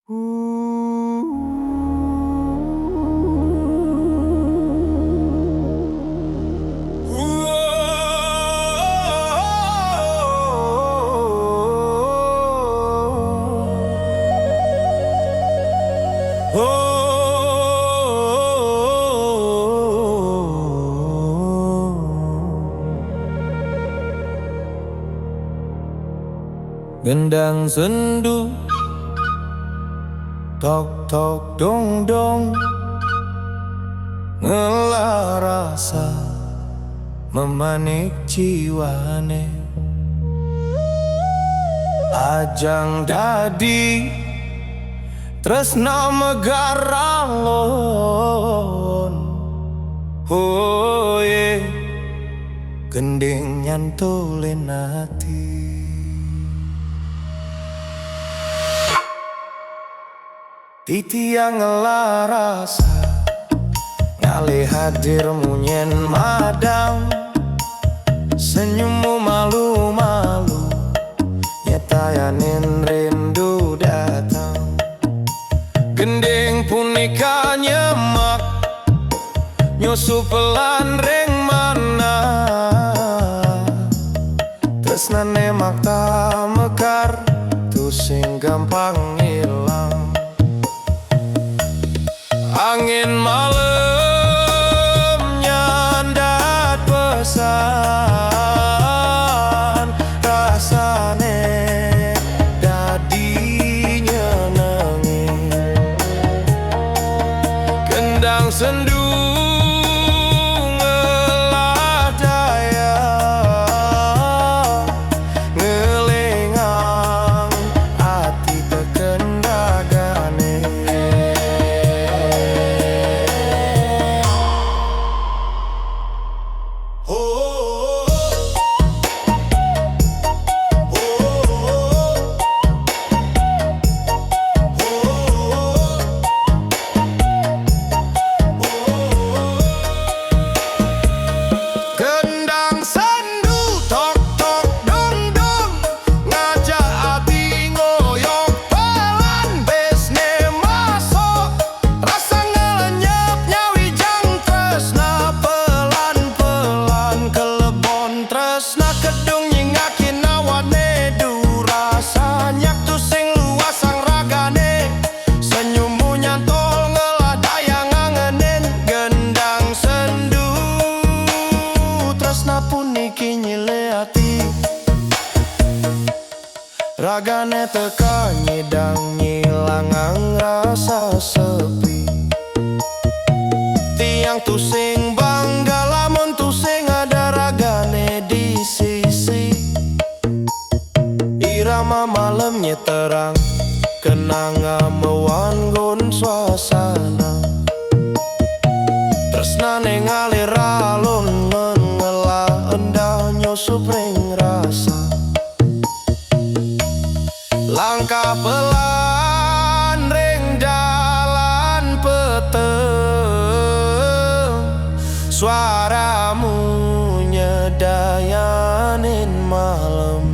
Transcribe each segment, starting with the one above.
Gendang sendu, tok tok dong dong, ngelah rasa memanik jiwane. Ajang dadi tresna megaralon. Oh yeah, gending nyantolin hati. Titi yang ngelah rasa ngalih hadirmu nyen madang. Senyummu malu-malu nyetayanin rindu datang. Gending punika nyemak nyusu pelan ring mana. Tresnane makta mekar tu sing gampang ilang. Angin malam nyandat pesan, rasane dadi nyenengi. Gendang sendu ngelah daya, ngelengang hati tekendagane. Puniki nyile hati, ragane teka nyidang ngilangang rasa sepi. Tiang tusing bangga lamun tusing ada ragane di sisi. Irama malamnya terang kenanga mewanggon suasana. Tresnane ngalir alun endah nyusup ring rasa. Langkah pelan ring dalan peteng, suaramu nyedayanin malam.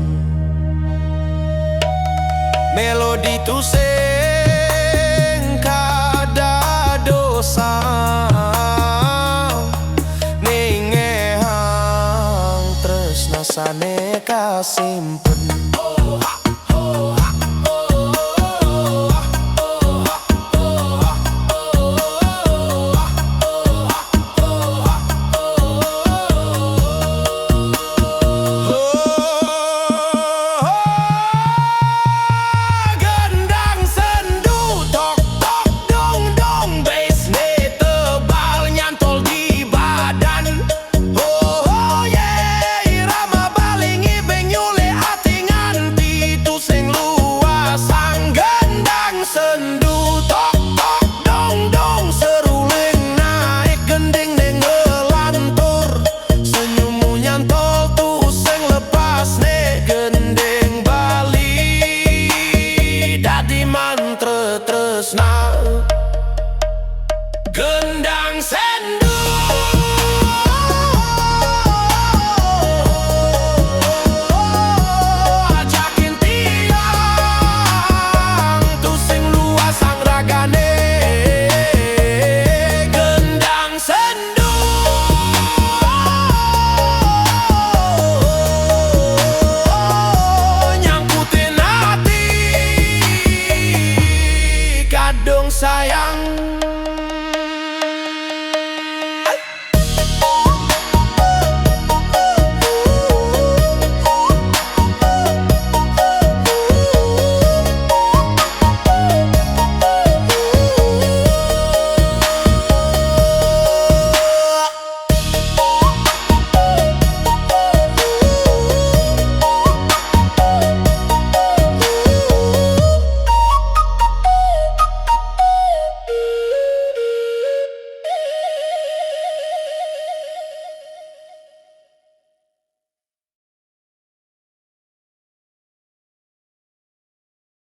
Melodi tusing kada dosa, sane kasimpen. Gendang sendu. Ajakin tiang tusing luas sayang